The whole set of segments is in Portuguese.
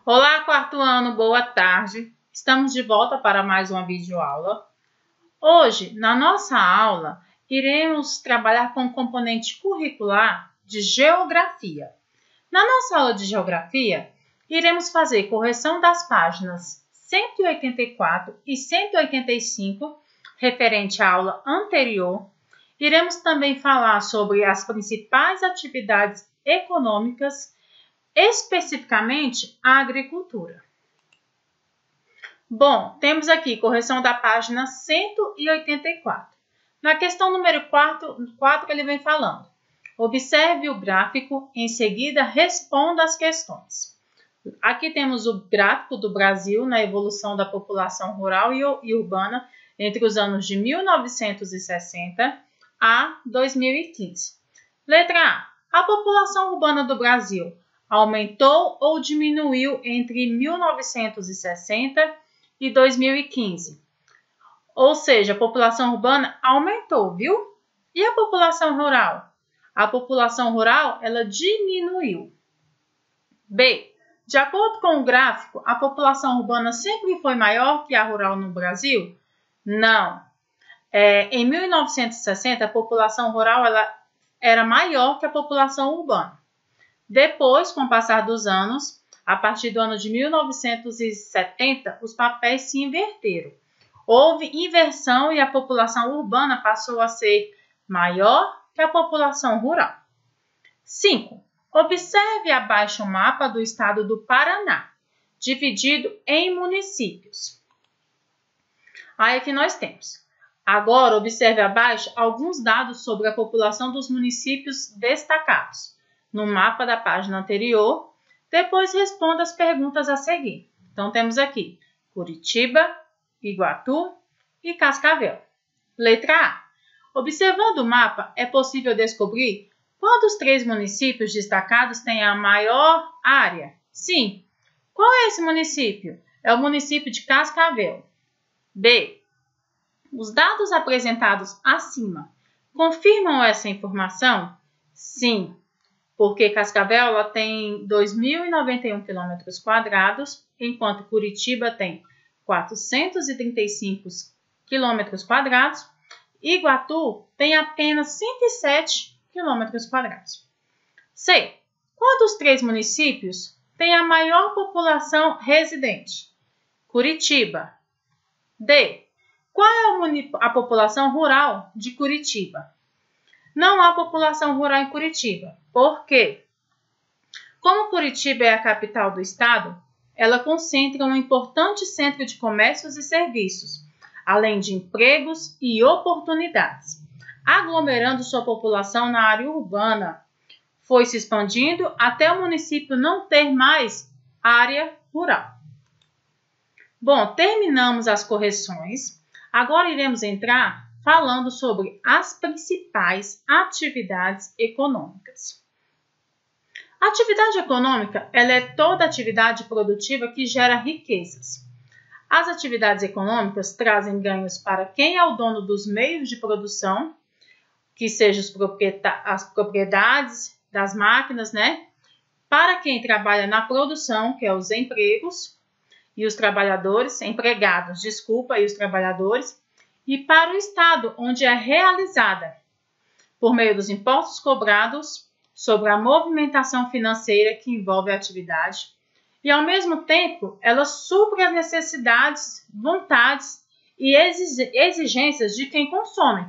Olá, quarto ano, boa tarde. Estamos de volta para mais uma videoaula. Hoje, na nossa aula, iremos trabalhar com o componente curricular de Geografia. Na nossa aula de Geografia, iremos fazer correção das páginas 184 e 185, referente à aula anterior. Iremos também falar sobre as principais atividades econômicas, especificamente a agricultura. Bom, temos aqui correção da página 184. Na questão número 4 ele vem falando: observe o gráfico, em seguida responda as questões. Aqui temos o gráfico do Brasil na evolução da população rural e urbana entre os anos de 1960 a 2015. Letra A. A população urbana do Brasil aumentou ou diminuiu entre 1960 e 2015? Ou seja, a população urbana aumentou, viu? E a população rural? A população rural, ela diminuiu. B. De acordo com o gráfico, a população urbana sempre foi maior que a rural no Brasil? Não. Em 1960, a população rural ela era maior que a população urbana. Depois, com o passar dos anos, a partir do ano de 1970, os papéis se inverteram. Houve inversão e a população urbana passou a ser maior que a população rural. 5. Observe abaixo o mapa do estado do Paraná, dividido em municípios. Aí aqui nós temos. Agora, observe abaixo alguns dados sobre a população dos municípios destacados no mapa da página anterior. Depois responda as perguntas a seguir. Então, temos aqui Curitiba, Iguatu e Cascavel. Letra A. Observando o mapa, é possível descobrir qual dos 3 municípios destacados tem a maior área? Sim. Qual é esse município? É o município de Cascavel. B. Os dados apresentados acima confirmam essa informação? Sim, porque Cascavel ela tem 2.091 km², enquanto Curitiba tem 435 km², e Iguatu tem apenas 107 km². C. Qual dos 3 municípios tem a maior população residente? Curitiba. D. Qual é a população rural de Curitiba? Não há população rural em Curitiba. Por quê? Como Curitiba é a capital do estado, ela concentra um importante centro de comércios e serviços, além de empregos e oportunidades, aglomerando sua população na área urbana. Foi se expandindo até o município não ter mais área rural. Bom, terminamos as correções. Agora iremos entrar falando sobre as principais atividades econômicas. A atividade econômica ela é toda atividade produtiva que gera riquezas. As atividades econômicas trazem ganhos para quem é o dono dos meios de produção, que sejam as propriedades das máquinas, né? Para quem trabalha na produção, que é os empregos, e os trabalhadores, empregados, e os trabalhadores, e para o Estado, onde é realizada, por meio dos impostos cobrados sobre a movimentação financeira que envolve a atividade, e ao mesmo tempo ela supre as necessidades, vontades e exigências de quem consome,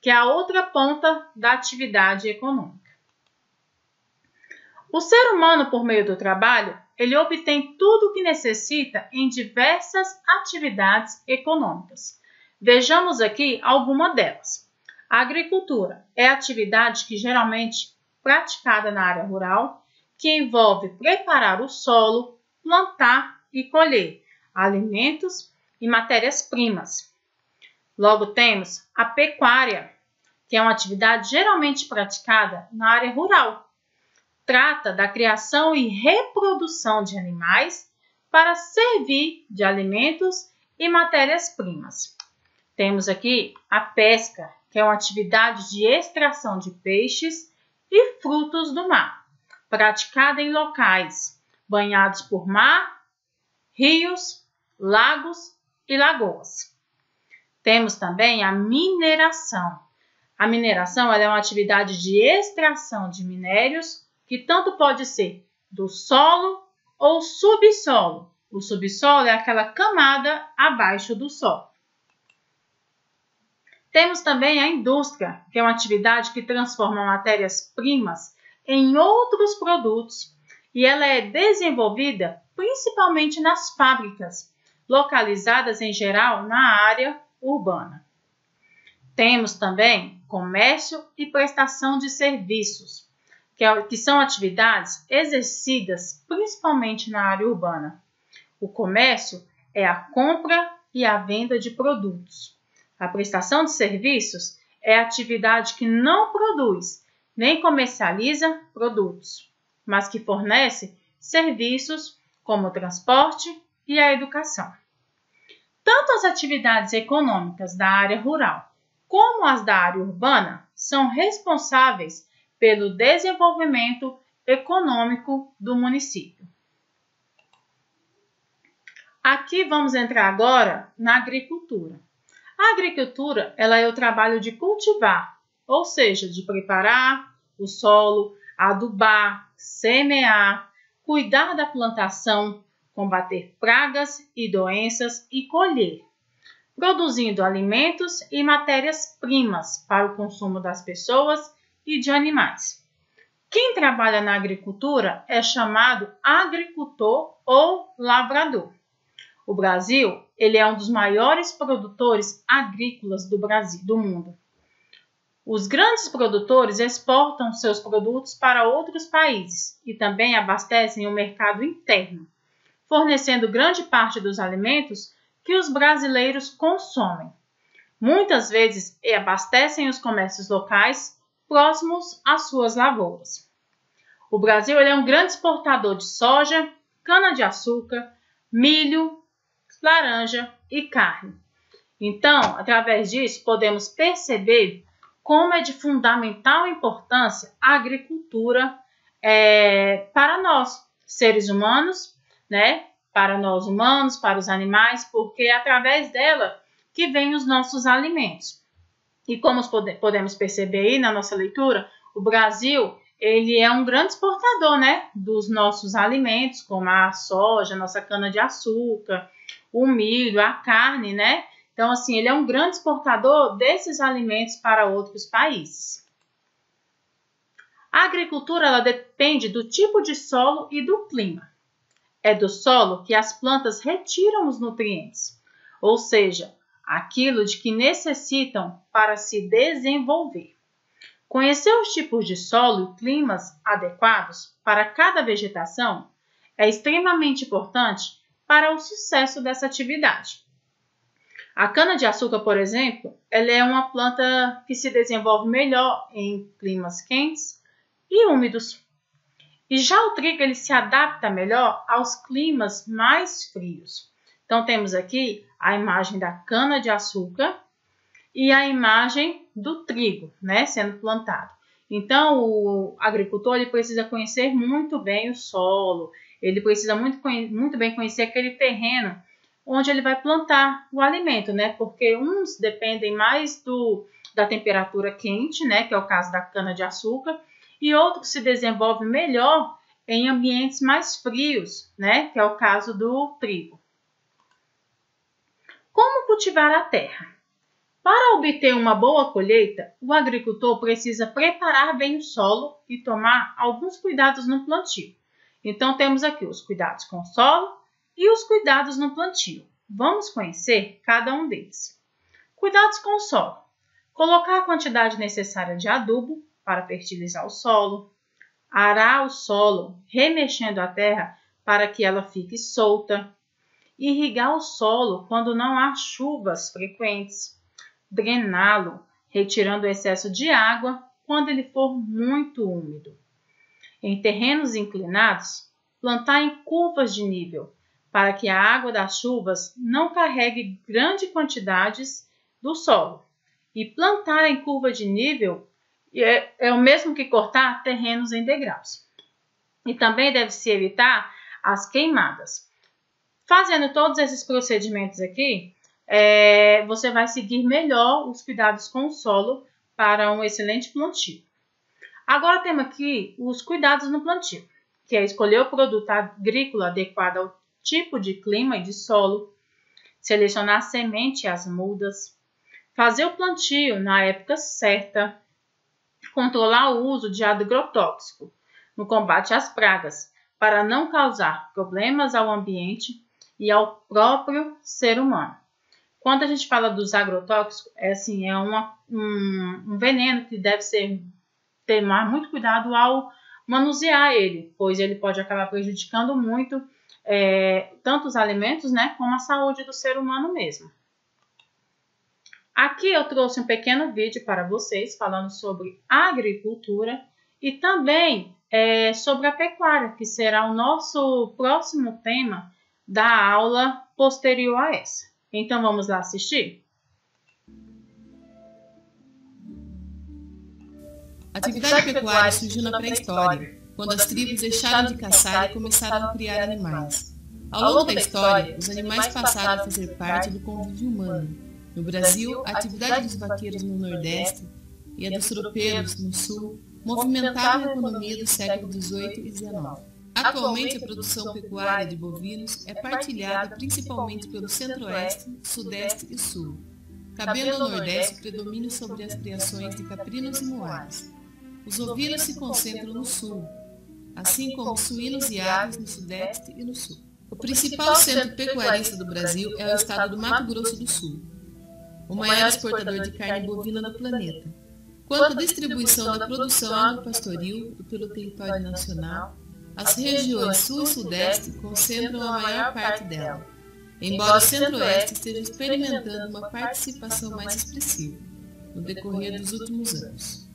que é a outra ponta da atividade econômica. O ser humano, por meio do trabalho, ele obtém tudo o que necessita em diversas atividades econômicas. Vejamos aqui alguma delas. A agricultura é a atividade que geralmente praticada na área rural, que envolve preparar o solo, plantar e colher alimentos e matérias-primas. Logo temos a pecuária, que é uma atividade geralmente praticada na área rural. Trata da criação e reprodução de animais para servir de alimentos e matérias-primas. Temos aqui a pesca, que é uma atividade de extração de peixes e frutos do mar, praticada em locais banhados por mar rios, lagos e lagoas. Temos também a mineração. A mineração é uma atividade de extração de minérios que tanto pode ser do solo ou subsolo. O subsolo é aquela camada abaixo do solo. Temos também a indústria, que é uma atividade que transforma matérias-primas em outros produtos e ela é desenvolvida principalmente nas fábricas, localizadas em geral na área urbana. Temos também comércio e prestação de serviços, que são atividades exercidas principalmente na área urbana. O comércio é a compra e a venda de produtos. A prestação de serviços é a atividade que não produz nem comercializa produtos, mas que fornece serviços como o transporte e a educação. Tanto as atividades econômicas da área rural como as da área urbana são responsáveis pelo desenvolvimento econômico do município. Aqui vamos entrar agora na agricultura. A agricultura ela é o trabalho de cultivar, ou seja, de preparar o solo, adubar, semear, cuidar da plantação, combater pragas e doenças e colher, produzindo alimentos e matérias-primas para o consumo das pessoas e de animais. Quem trabalha na agricultura é chamado agricultor ou lavrador. O Brasil, ele é um dos maiores produtores agrícolas do mundo. Os grandes produtores exportam seus produtos para outros países e também abastecem o mercado interno, fornecendo grande parte dos alimentos que os brasileiros consomem. Muitas vezes abastecem os comércios locais próximos às suas lavouras. O Brasil ele é um grande exportador de soja, cana-de-açúcar, milho, laranja e carne. Então, através disso, podemos perceber como é de fundamental importância a agricultura para nós, seres humanos, né? Para nós humanos, para os animais, porque é através dela que vêm os nossos alimentos. E como podemos perceber aí na nossa leitura, o Brasil ele é um grande exportador, né, dos nossos alimentos, como a soja, a nossa cana-de-açúcar, o milho, a carne, né? Então, assim, ele é um grande exportador desses alimentos para outros países. A agricultura ela depende do tipo de solo e do clima. É do solo que as plantas retiram os nutrientes, ou seja, aquilo de que necessitam para se desenvolver. Conhecer os tipos de solo e climas adequados para cada vegetação é extremamente importante para o sucesso dessa atividade. A cana-de-açúcar, por exemplo, ela é uma planta que se desenvolve melhor em climas quentes e úmidos. E já o trigo ele se adapta melhor aos climas mais frios. Então temos aqui a imagem da cana-de-açúcar e a imagem do trigo, né, sendo plantado. Então o agricultor ele precisa conhecer muito bem o solo, ele precisa muito bem conhecer aquele terreno onde ele vai plantar o alimento, né? Porque uns dependem mais da temperatura quente, né? Que é o caso da cana-de-açúcar, e outros se desenvolvem melhor em ambientes mais frios, né? Que é o caso do trigo. Como cultivar a terra? Para obter uma boa colheita, o agricultor precisa preparar bem o solo e tomar alguns cuidados no plantio. Então, temos aqui os cuidados com o solo e os cuidados no plantio. Vamos conhecer cada um deles. Cuidados com o solo. Colocar a quantidade necessária de adubo para fertilizar o solo. Arar o solo, remexendo a terra para que ela fique solta. Irrigar o solo quando não há chuvas frequentes. Drená-lo, retirando o excesso de água quando ele for muito úmido. Em terrenos inclinados, plantar em curvas de nível, para que a água das chuvas não carregue grandes quantidades do solo. E plantar em curva de nível é o mesmo que cortar terrenos em degraus. E também deve-se evitar as queimadas. Fazendo todos esses procedimentos aqui, você vai seguir melhor os cuidados com o solo para um excelente plantio. Agora temos aqui os cuidados no plantio, que é escolher o produto agrícola adequado ao tipo de clima e de solo, selecionar a semente e as mudas, fazer o plantio na época certa, controlar o uso de agrotóxico no combate às pragas, para não causar problemas ao ambiente e ao próprio ser humano. Quando a gente fala dos agrotóxicos, é um veneno que deve ter muito cuidado ao manusear ele, pois ele pode acabar prejudicando muito tanto os alimentos, né, como a saúde do ser humano mesmo. Aqui eu trouxe um pequeno vídeo para vocês falando sobre a agricultura e também sobre a pecuária, que será o nosso próximo tema da aula posterior a essa. Então vamos lá assistir? A atividade pecuária surgiu na pré-história, quando as tribos deixaram de caçar e começaram a criar animais. Ao longo da história, os animais passaram a fazer parte do convívio humano. No Brasil, a atividade dos vaqueiros no Nordeste e a dos tropeiros no Sul movimentavam a economia do século XVIII e XIX. Atualmente, a produção pecuária de bovinos é partilhada principalmente pelo Centro-Oeste, Sudeste e Sul, cabendo ao Nordeste o predomínio sobre as criações de caprinos e moares. Os ovinos se concentram no Sul, assim como suínos e aves no Sudeste e no Sul. O principal centro pecuarista do Brasil é o estado do Mato Grosso do Sul, o maior exportador de carne bovina do planeta. Quanto à distribuição da produção agropastoril pelo território nacional, as regiões Sul e Sudeste concentram a maior parte dela, embora o Centro-Oeste esteja experimentando uma participação mais expressiva no decorrer dos últimos anos.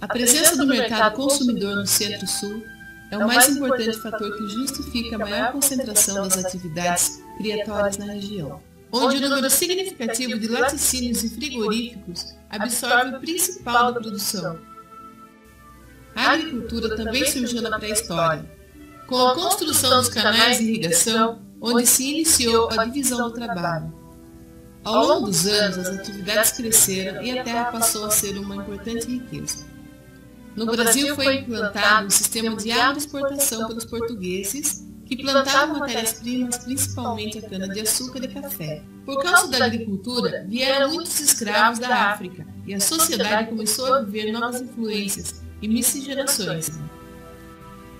A presença do mercado consumidor no Centro-Sul é o mais importante fator que justifica a maior concentração das atividades criatórias na região, onde o número significativo de laticínios e frigoríficos absorve o principal da produção. A agricultura também surgiu na pré-história, com a construção dos canais de irrigação, onde se iniciou a divisão do trabalho. Ao longo dos anos, as atividades cresceram e a terra passou a ser uma importante riqueza. No Brasil foi implantado um sistema de agroexportação pelos portugueses, que plantavam matérias-primas, principalmente a cana-de-açúcar e café. Por causa da agricultura, vieram muitos escravos da África e a sociedade começou a viver novas influências e miscigenações.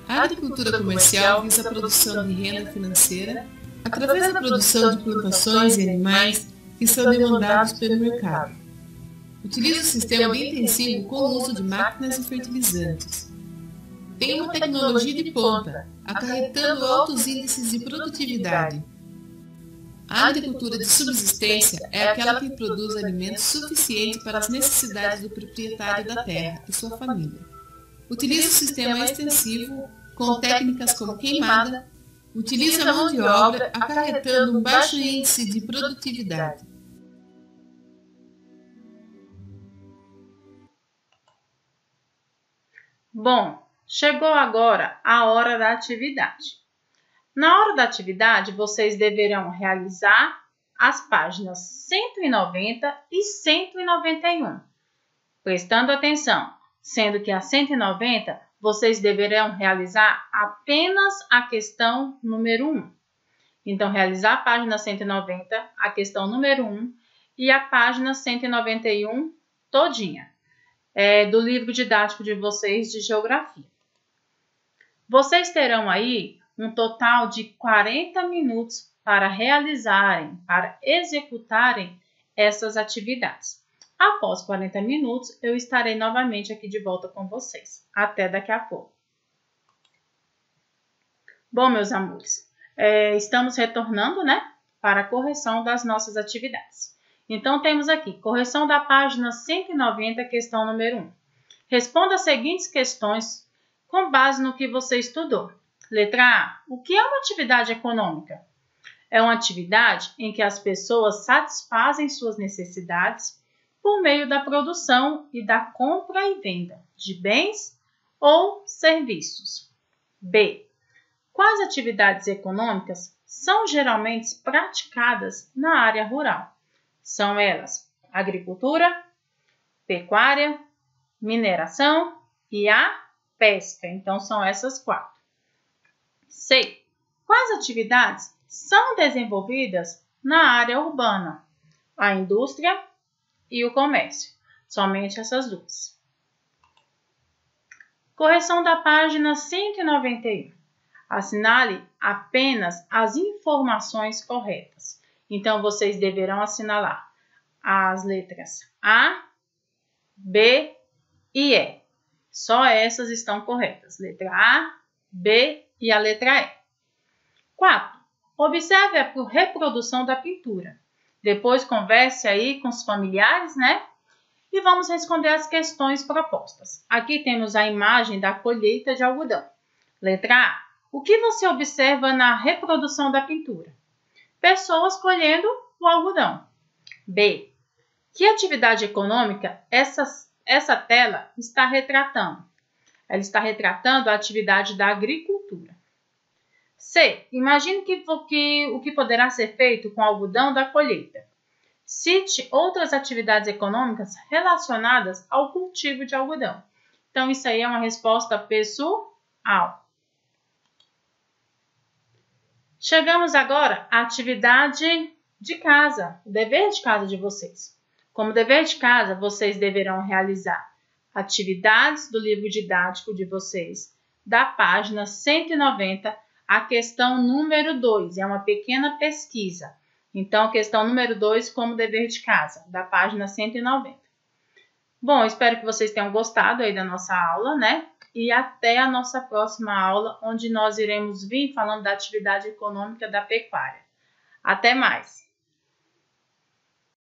A agricultura comercial visa a produção de renda financeira através da produção de plantações e animais que são demandados pelo mercado. Utiliza um sistema bem intensivo com o uso de máquinas e fertilizantes. Tem uma tecnologia de ponta, acarretando altos índices de produtividade. A agricultura de subsistência é aquela que produz alimentos suficientes para as necessidades do proprietário da terra e sua família. Utiliza um sistema extensivo com técnicas como queimada, utiliza a mão de obra, acarretando um baixo índice de produtividade. Bom, chegou agora a hora da atividade. Na hora da atividade, vocês deverão realizar as páginas 190 e 191. Prestando atenção, sendo que a 190 vocês deverão realizar apenas a questão número 1. Então, realizar a página 190, a questão número 1 e a página 191 todinha, do livro didático de vocês de Geografia. Vocês terão aí um total de 40 minutos para realizarem, para executarem essas atividades. Após 40 minutos, eu estarei novamente aqui de volta com vocês. Até daqui a pouco. Bom, meus amores, estamos retornando, né, para a correção das nossas atividades. Então, temos aqui, correção da página 190, questão número 1. Responda as seguintes questões com base no que você estudou. Letra A. O que é uma atividade econômica? É uma atividade em que as pessoas satisfazem suas necessidades por meio da produção e da compra e venda de bens ou serviços. B. Quais atividades econômicas são geralmente praticadas na área rural? São elas agricultura, pecuária, mineração e a pesca. Então, são essas 4. C. Quais atividades são desenvolvidas na área urbana? A indústria e o comércio. Somente essas 2. Correção da página 191. Assinale apenas as informações corretas. Então, vocês deverão assinalar as letras A, B e E. Só essas estão corretas. Letra A, B e a letra E. 4. Observe a reprodução da pintura. Depois converse aí com os familiares, né? E vamos responder as questões propostas. Aqui temos a imagem da colheita de algodão. Letra A. O que você observa na reprodução da pintura? Pessoas colhendo o algodão. B. Que atividade econômica essa tela está retratando? Ela está retratando a atividade da agricultura. C. Imagine o que poderá ser feito com o algodão da colheita. Cite outras atividades econômicas relacionadas ao cultivo de algodão. Então, isso aí é uma resposta pessoal. Chegamos agora à atividade de casa, o dever de casa de vocês. Como dever de casa, vocês deverão realizar atividades do livro didático de vocês, da página 190, a questão número 2. É uma pequena pesquisa. Então, questão número 2, como dever de casa, da página 190. Bom, espero que vocês tenham gostado aí da nossa aula, né? E até a nossa próxima aula, onde nós iremos vir falando da atividade econômica da pecuária. Até mais!